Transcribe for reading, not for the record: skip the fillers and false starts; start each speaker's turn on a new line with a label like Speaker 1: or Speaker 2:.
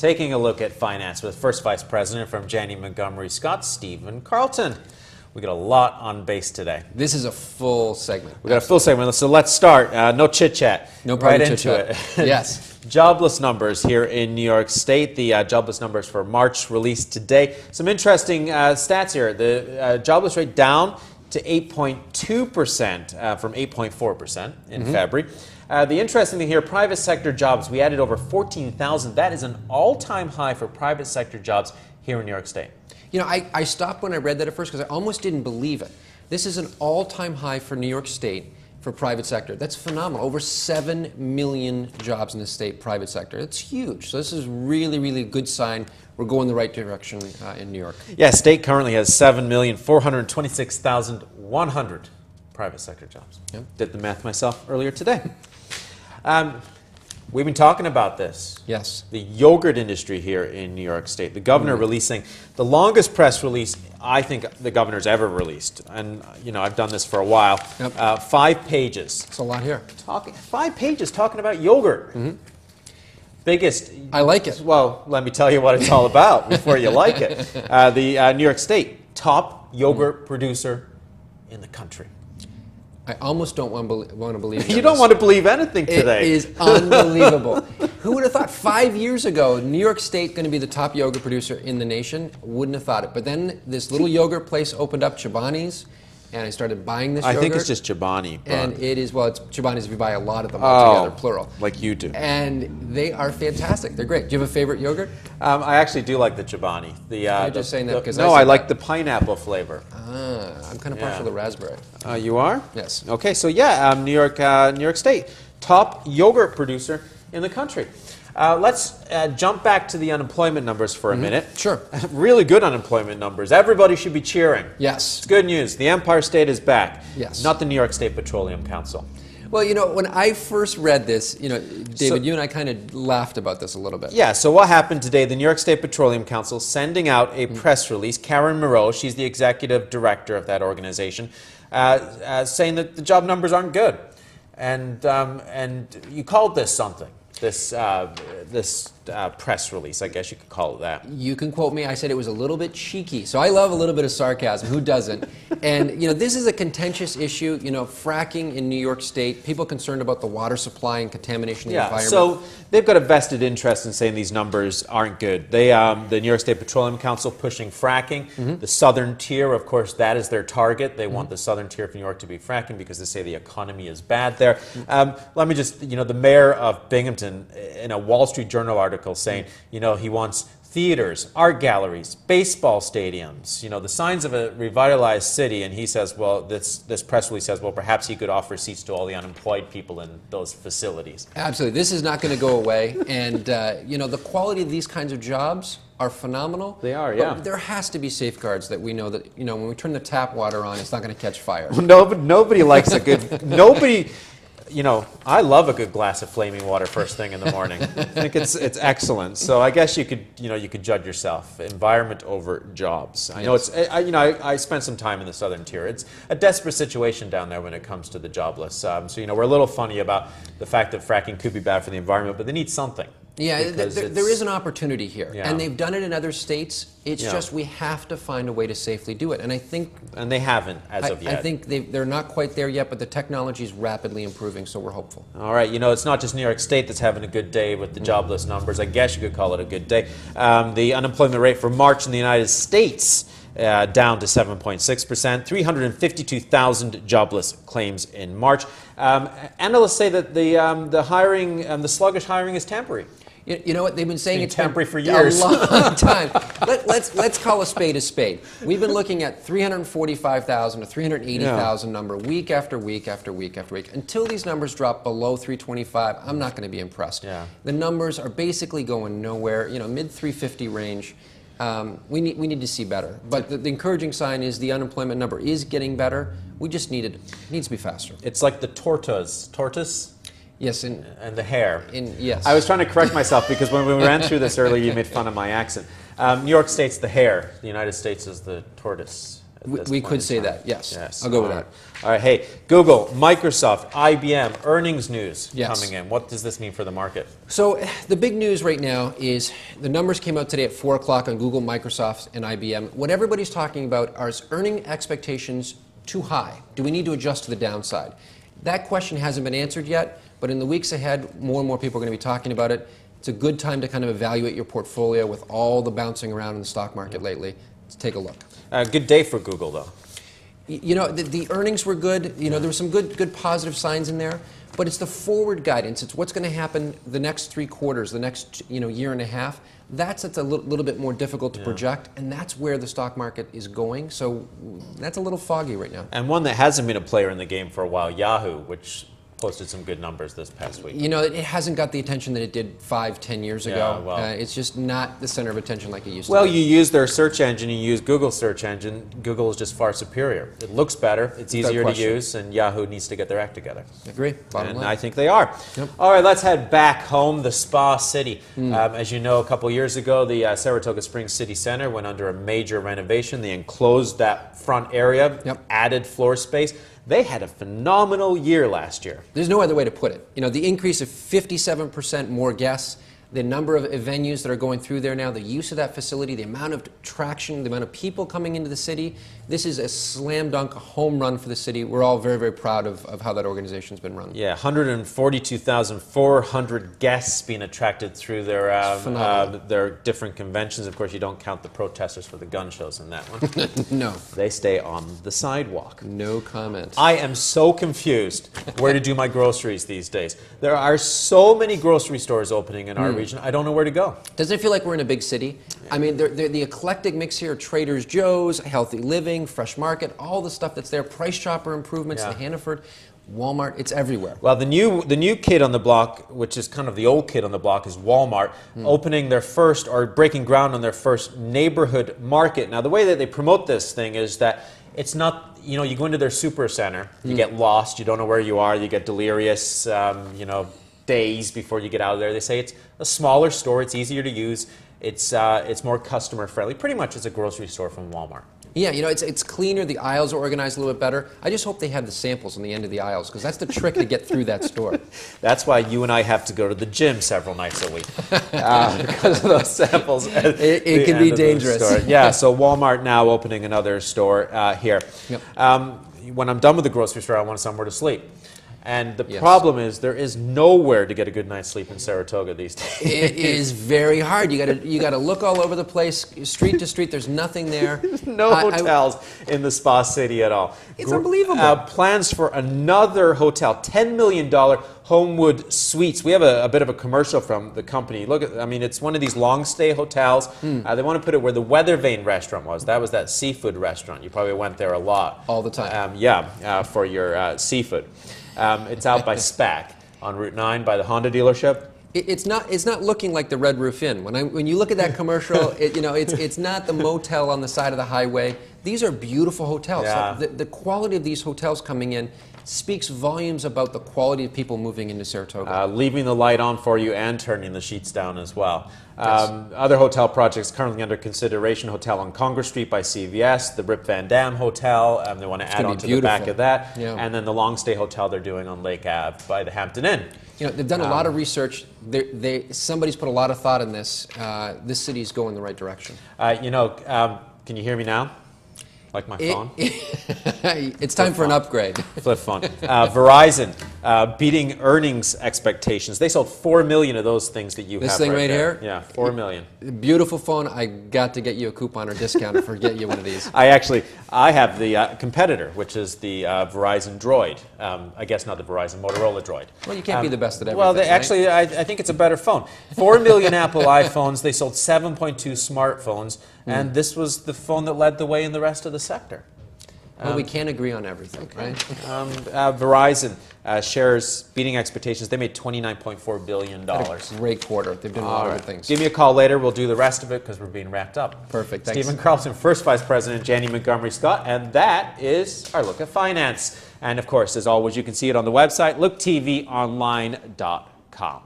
Speaker 1: taking a look at finance with First Vice President from Janney Montgomery Scott, Stephen Carlton. We got a lot on base today.
Speaker 2: This is a full segment.
Speaker 1: We got a full segment, so let's start. No chit-chat.
Speaker 2: No problem.
Speaker 1: Right into it.
Speaker 2: Yes.
Speaker 1: Jobless numbers here in New York State. The jobless numbers for March released today. Some interesting stats here. The jobless rate down to 8.2% from 8.4% in February. The interesting thing here, private sector jobs, we added over 14,000. That is an all-time high for private sector jobs here in New York State.
Speaker 2: You know, I stopped when I read that at first because I almost didn't believe it. This is an all-time high for New York State for private sector. That's phenomenal. Over 7 million jobs in the state private sector. It's huge. So this is really, really a good sign. We're going the right direction in New York.
Speaker 1: Yeah, state currently has 7,426,100 private sector jobs.
Speaker 2: Yep.
Speaker 1: Did the math myself earlier today. We've been talking about this.
Speaker 2: Yes.
Speaker 1: The yogurt industry here in New York State. The governor releasing the longest press release I think the governor's ever released. And, you know, I've done this for a while.
Speaker 2: Yep.
Speaker 1: 5 pages.
Speaker 2: It's a lot here.
Speaker 1: 5 pages talking about yogurt. Biggest.
Speaker 2: I like it.
Speaker 1: Well, let me tell you what it's all about before you like it. The New York State top yogurt producer in the country.
Speaker 2: I almost don't want to believe
Speaker 1: You don't want to believe anything today.
Speaker 2: It is unbelievable. Who would have thought 5 years ago New York State going to be the top yogurt producer in the nation? Wouldn't have thought it. But then this little yogurt place opened up, Chobani's, and I started buying this yogurt.
Speaker 1: I think it's just Chobani.
Speaker 2: And it is, well, it's Chobani's if you buy a lot of them altogether, plural.
Speaker 1: Like you do.
Speaker 2: And they are fantastic. They're great. Do you have a favorite yogurt?
Speaker 1: I actually do like the Chobani.
Speaker 2: You're just saying that because
Speaker 1: I like the pineapple flavor.
Speaker 2: I'm kind of partial to the raspberry.
Speaker 1: You are?
Speaker 2: Yes.
Speaker 1: Okay, so yeah, New York State, top yogurt producer in the country. Let's jump back to the unemployment numbers for a minute.
Speaker 2: Sure.
Speaker 1: Really good unemployment numbers. Everybody should be cheering.
Speaker 2: Yes.
Speaker 1: It's good news. The Empire State is back.
Speaker 2: Yes.
Speaker 1: Not the New York State Petroleum Council.
Speaker 2: Well, you know, when I first read this, you know, David, you and I kind of laughed about this a little bit.
Speaker 1: Yeah, so what happened today, the New York State Petroleum Council sending out a press release. Karen Moreau, she's the executive director of that organization, saying that the job numbers aren't good. And you called this something, this press release, I guess you could call it that.
Speaker 2: You can quote me. I said it was a little bit cheeky. So I love a little bit of sarcasm. Who doesn't? And, you know, this is a contentious issue. You know, fracking in New York State, people concerned about the water supply and contamination of the environment.
Speaker 1: So they've got a vested interest in saying these numbers aren't good. They, the New York State Petroleum Council pushing fracking. The southern tier, of course, that is their target. They want the southern tier of New York to be fracking because they say the economy is bad there. Let me just, you know, the mayor of Binghamton in a Wall Street Journal article saying, you know, he wants theaters, art galleries, baseball stadiums, you know, the signs of a revitalized city. And he says, well, this press release says, well, perhaps he could offer seats to all the unemployed people in those facilities.
Speaker 2: Absolutely. This is not going to go away. And, you know, the quality of these kinds of jobs are phenomenal.
Speaker 1: They are, yeah.
Speaker 2: But there has to be safeguards that we know that, you know, when we turn the tap water on, it's not going to catch fire.
Speaker 1: Nobody likes a good, you know, I love a good glass of flaming water first thing in the morning. I think it's excellent. So I guess you could judge yourself. Environment over jobs. I know I spent some time in the southern tier. It's a desperate situation down there when it comes to the jobless. So you know, we're a little funny about the fact that fracking could be bad for the environment, but they need something.
Speaker 2: Yeah, there is an opportunity here,
Speaker 1: Yeah.
Speaker 2: and they've done it in other states. It's just we have to find a way to safely do it, and I think...
Speaker 1: And they haven't as of yet.
Speaker 2: I think they're not quite there yet, but the technology is rapidly improving, so we're hopeful.
Speaker 1: All right, you know, it's not just New York State that's having a good day with the jobless numbers. I guess you could call it a good day. The unemployment rate for March in the United States down to 7.6%, 352,000 jobless claims in March. Analysts say that the hiring, the sluggish hiring is temporary.
Speaker 2: You know what they've been saying?
Speaker 1: It's temporary for years.
Speaker 2: A long time. Let's call a spade a spade. We've been looking at 345,000 to 380,000 number week after week after week after week. Until these numbers drop below 325, I'm not going to be impressed.
Speaker 1: Yeah.
Speaker 2: The numbers are basically going nowhere. You know, mid 350 range. We need to see better. But the encouraging sign is the unemployment number is getting better. We just need it. It needs to be faster.
Speaker 1: It's like the tortoise.
Speaker 2: Yes,
Speaker 1: and the hare.
Speaker 2: Yes.
Speaker 1: I was trying to correct myself because when we ran through this earlier, you made fun of my accent. New York State's the hare. The United States is the tortoise.
Speaker 2: We could say that, yes. I'll go with that.
Speaker 1: All right, hey, Google, Microsoft, IBM, earnings news coming in. What does this mean for the market?
Speaker 2: So the big news right now is the numbers came out today at 4 o'clock on Google, Microsoft, and IBM. What everybody's talking about are earning expectations too high? Do we need to adjust to the downside? That question hasn't been answered yet, but in the weeks ahead, more and more people are going to be talking about it. It's a good time to kind of evaluate your portfolio with all the bouncing around in the stock market lately. Let's take a look.
Speaker 1: Good day for Google, though.
Speaker 2: You know, the earnings were good. You know, there were some good positive signs in there. But it's the forward guidance. It's what's going to happen the next 3 quarters, the next year and a half. That's a little bit more difficult to project, and that's where the stock market is going. So that's a little foggy right now.
Speaker 1: And one that hasn't been a player in the game for a while, Yahoo, which posted some good numbers this past week.
Speaker 2: You know, it hasn't got the attention that it did 5-10 years ago.
Speaker 1: Well,
Speaker 2: it's just not the center of attention like it used to
Speaker 1: Well,
Speaker 2: be.
Speaker 1: you use their search engine, you use Google's search engine. Google is just far superior. It looks better, it's easier to use, and Yahoo needs to get their act together.
Speaker 2: Agree. Bottom line.
Speaker 1: I think they are.
Speaker 2: Yep.
Speaker 1: All right, let's head back home, the Spa City. As you know, a couple years ago, the Saratoga Springs City Center went under a major renovation. They enclosed that front area, added floor space. They had a phenomenal year last year.
Speaker 2: There's no other way to put it. You know, the increase of 57% more guests, the number of venues that are going through there now, the use of that facility, the amount of traction, the amount of people coming into the city. This is a slam dunk, a home run for the city. We're all very, very proud of how that organization's been run.
Speaker 1: Yeah, 142,400 guests being attracted through their different conventions. Of course, you don't count the protesters for the gun shows in that one.
Speaker 2: No.
Speaker 1: They stay on the sidewalk.
Speaker 2: No comment.
Speaker 1: I am so confused where to do my groceries these days. There are so many grocery stores opening in our region. I don't know where to go.
Speaker 2: Doesn't it feel like we're in a big city? I mean, the eclectic mix here, Trader Joe's, Healthy Living, Fresh Market, all the stuff that's there, Price Chopper improvements, the Hannaford, Walmart, it's everywhere.
Speaker 1: Well, the new kid on the block, which is kind of the old kid on the block, is Walmart, opening their first, or breaking ground on their first neighborhood market. Now, the way that they promote this thing is that it's not, you know, you go into their super center, you get lost, you don't know where you are, you get delirious, days before you get out of there. They say it's a smaller store, it's easier to use, it's more customer friendly. Pretty much it's a grocery store from Walmart.
Speaker 2: Yeah, you know, it's cleaner, the aisles are organized a little bit better. I just hope they have the samples on the end of the aisles, because that's the trick to get through that store.
Speaker 1: That's why you and I have to go to the gym several nights a week, because of those samples.
Speaker 2: It can be dangerous.
Speaker 1: Yeah, so Walmart now opening another store here.
Speaker 2: Yep.
Speaker 1: When I'm done with the grocery store, I want somewhere to sleep. And the problem is there is nowhere to get a good night's sleep in Saratoga these days.
Speaker 2: It is very hard. You got to look all over the place, street to street. There's nothing there.
Speaker 1: There's no hotels in the Spa City at all.
Speaker 2: It's unbelievable.
Speaker 1: Plans for another hotel, $10 million Homewood Suites. We have a bit of a commercial from the company. Look at, I mean, it's one of these long stay hotels. They want to put it where the Weather Vane restaurant was. That was that seafood restaurant. You probably went there a lot.
Speaker 2: All the time.
Speaker 1: For your seafood. It's out by SPAC on Route 9 by the Honda dealership.
Speaker 2: It's not looking like the Red Roof Inn. When you look at that commercial, it's not the motel on the side of the highway. These are beautiful hotels.
Speaker 1: Yeah.
Speaker 2: The quality of these hotels coming in speaks volumes about the quality of people moving into Saratoga.
Speaker 1: Leaving the light on for you and turning the sheets down as well. Other hotel projects currently under consideration: hotel on Congress Street by CVS, the Rip Van Dam Hotel. They want to add on to the back of that, and then the long stay hotel they're doing on Lake Ave by the Hampton Inn.
Speaker 2: You know, they've done a lot of research. Somebody's put a lot of thought in this. This city's going the right direction.
Speaker 1: Can you hear me now? Like my phone?
Speaker 2: It's time for an upgrade.
Speaker 1: Flip phone. Verizon beating earnings expectations. They sold 4 million of those things that you have.
Speaker 2: This thing right
Speaker 1: there.
Speaker 2: here?
Speaker 1: Yeah, 4 million.
Speaker 2: Beautiful phone. I got to get you a coupon or discount for get you one of these.
Speaker 1: I have the competitor, which is the Verizon Droid. I guess not the Verizon, Motorola Droid.
Speaker 2: Well, you can't be the best at everything.
Speaker 1: Well,
Speaker 2: right?
Speaker 1: I think it's a better phone. 4 million Apple iPhones. They sold 7.2 smartphones. And this was the phone that led the way in the rest of the sector.
Speaker 2: Well, we can't agree on everything, right?
Speaker 1: Verizon shares beating expectations. They made $29.4 billion.
Speaker 2: Great quarter. They've done a lot of good things.
Speaker 1: Give me a call later. We'll do the rest of it because we're being wrapped up.
Speaker 2: Perfect. Thanks.
Speaker 1: Stephen Carlson, First Vice President, Janney Montgomery Scott, and that is our look at finance. And of course, as always, you can see it on the website, looktvonline.com.